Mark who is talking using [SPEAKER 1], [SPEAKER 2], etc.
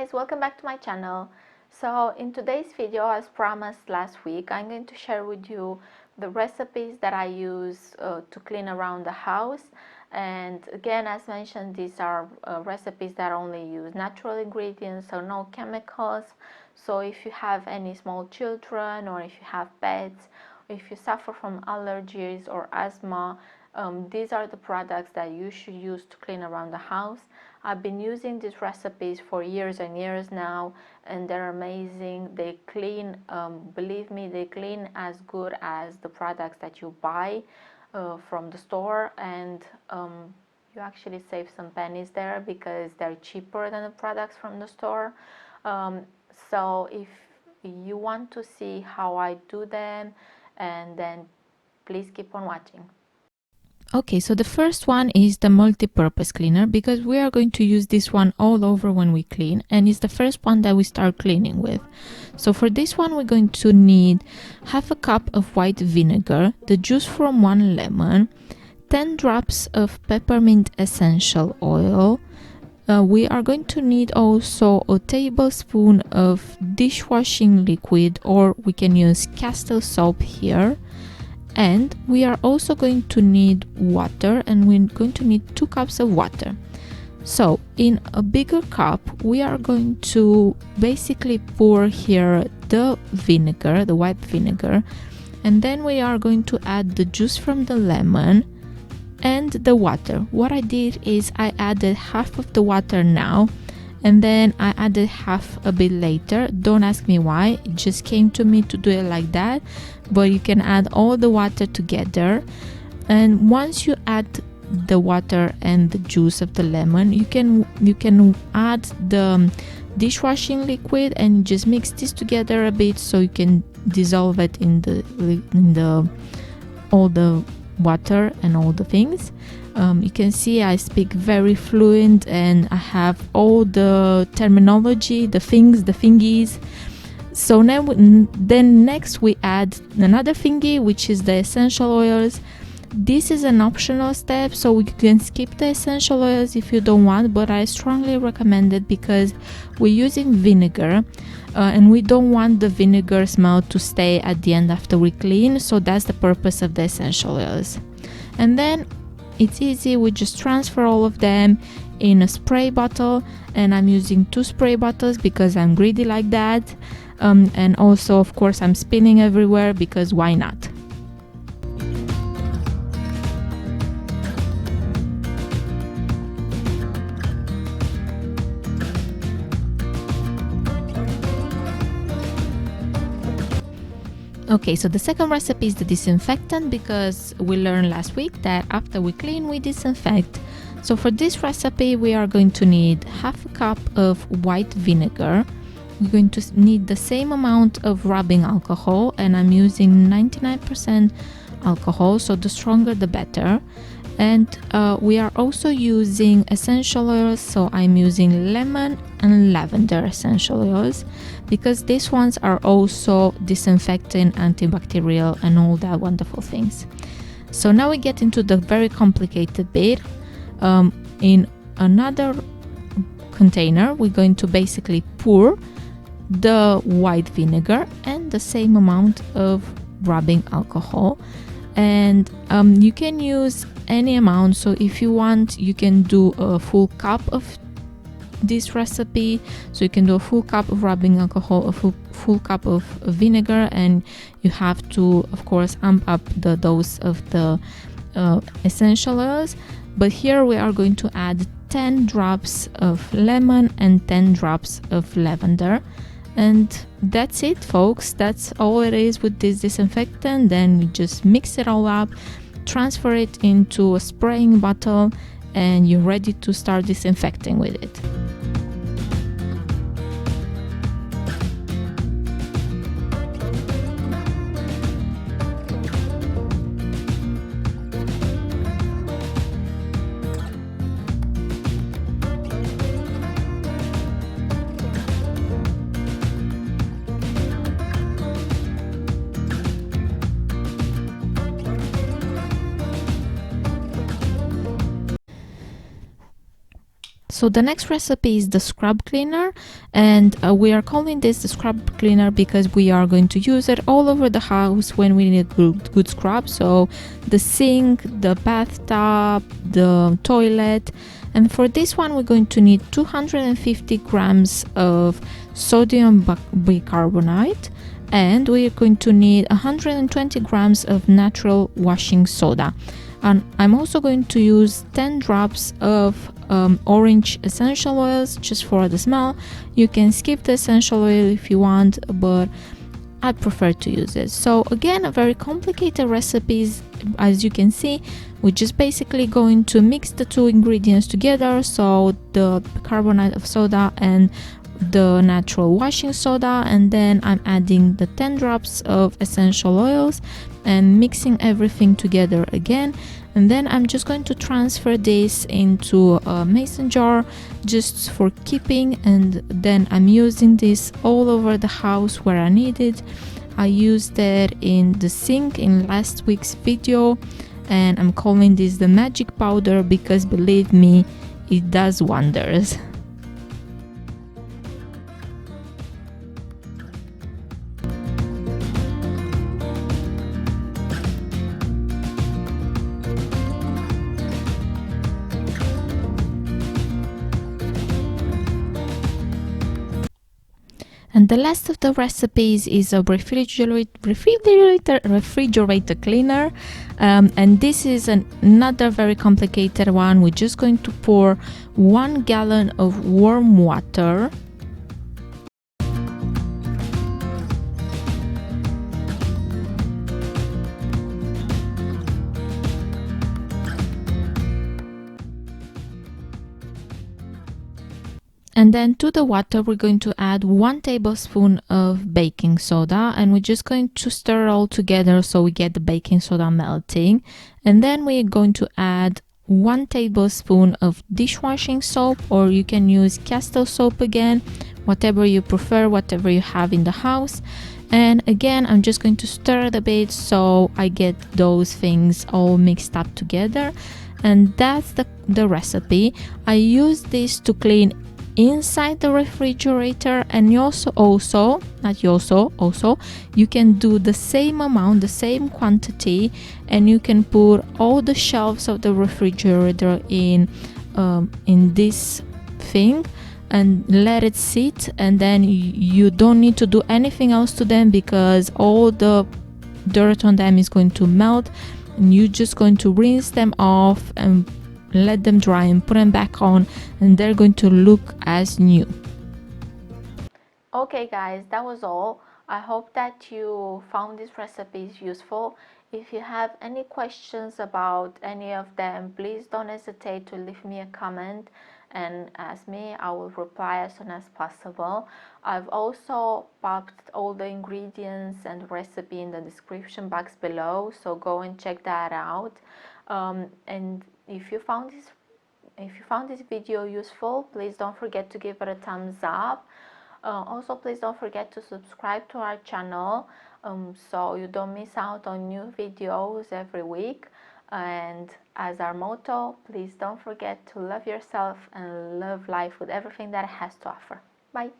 [SPEAKER 1] guys, welcome back to my channel. So in today's video, as promised last week, I'm going to share with you the recipes that I use to clean around the house. And again, as mentioned, these are recipes that only use natural ingredients, so no chemicals. So if you have any small children, or if you have pets, or if you suffer from allergies or asthma, these are the products that you should use to clean around the house. I've been using these recipes for years and years now, and they're amazing. They clean, believe me, they clean as good as the products that you buy from the store, and you actually save some pennies there because they're cheaper than the products from the store. So if you want to see how I do them, and then please keep on watching.
[SPEAKER 2] Okay, so the first one is the multi-purpose cleaner, because we are going to use this one all over when we clean, and it's the first one that we start cleaning with. So for this one, we're going to need half a cup of white vinegar, the juice from 1 lemon, 10 drops of peppermint essential oil. We are going to need also a tablespoon of dishwashing liquid, or we can use Castile soap here. And we are also going to need water, and we're going to need 2 cups of water. So in a bigger cup, we are going to basically pour here the vinegar, the white vinegar, and then we are going to add the juice from the lemon and the water. What I did is I added half of the water now, and then I added half a bit later. Don't ask me why, it just came to me to do it like that, but you can add all the water together. And once you add the water and the juice of the lemon, you can add the dishwashing liquid and just mix this together a bit, so you can dissolve it in the all the water and all the things. You can see I speak very fluent, and I have all the terminology, the thingies. So now, then next we add another thingy, which is the essential oils. This is an optional step, so you can skip the essential oils if you don't want, but I strongly recommend it because we're using vinegar, and we don't want the vinegar smell to stay at the end after we clean, so that's the purpose of the essential oils. And then it's easy, we just transfer all of them in a spray bottle, and I'm using 2 spray bottles because I'm greedy like that. And also, of course, I'm spilling everywhere because why not? Okay, so the second recipe is the disinfectant, because we learned last week that after we clean, we disinfect. So for this recipe, we are going to need half a cup of white vinegar. We're going to need the same amount of rubbing alcohol, and I'm using 99% alcohol, so the stronger the better. And we are also using essential oils, so I'm using lemon and lavender essential oils, because these ones are also disinfecting, antibacterial, and all that wonderful things. So now we get into the very complicated bit. In another container, we're going to basically pour the white vinegar and the same amount of rubbing alcohol, and you can use any amount. So if you want, you can do a full cup of this recipe, so you can do a full cup of rubbing alcohol, a full cup of vinegar, and you have to, of course, amp up the dose of the essential oils. But here we are going to add 10 drops of lemon and 10 drops of lavender. And that's it, folks. That's all it is with this disinfectant. Then we just mix it all up, transfer it into a spraying bottle, and you're ready to start disinfecting with it. So the next recipe is the scrub cleaner, and we are calling this the scrub cleaner because we are going to use it all over the house when we need a good scrub. So the sink, the bathtub, the toilet. And for this one we're going to need 250 grams of sodium bicarbonate, and we're going to need 120 grams of natural washing soda. And I'm also going to use 10 drops of orange essential oils just for the smell. You can skip the essential oil if you want, but I prefer to use it. So again, a very complicated recipes. As you can see, we're just basically going to mix the two ingredients together, so the bicarbonate of soda and the natural washing soda, and then I'm adding the 10 drops of essential oils and mixing everything together again. And then I'm just going to transfer this into a mason jar just for keeping, and then I'm using this all over the house where I need it. I used it in the sink in last week's video, and I'm calling this the magic powder because believe me, it does wonders. And the last of the recipes is a refrigerator cleaner, and this is another very complicated one. We're just going to pour 1 gallon of warm water. And then to the water we're going to add 1 tablespoon of baking soda, and we're just going to stir it all together so we get the baking soda melting. And then we're going to add 1 tablespoon of dishwashing soap, or you can use Castle soap again, whatever you prefer, whatever you have in the house. And again, I'm just going to stir it a bit so I get those things all mixed up together. And that's the recipe. I use this to clean inside the refrigerator, and you also you can do the same amount, the same quantity, and you can put all the shelves of the refrigerator in this thing and let it sit, and then you don't need to do anything else to them because all the dirt on them is going to melt, and you're just going to rinse them off and let them dry and put them back on, and they're going to look as new.
[SPEAKER 1] Okay guys, that was all. I hope that you found these recipes useful. If you have any questions about any of them, please don't hesitate to leave me a comment and ask me. I will reply as soon as possible. I've also popped all the ingredients and recipe in the description box below, so go and check that out. And if you found this video useful, please don't forget to give it a thumbs up. Also, please don't forget to subscribe to our channel so you don't miss out on new videos every week. And as our motto, please don't forget to love yourself and love life with everything that it has to offer. Bye.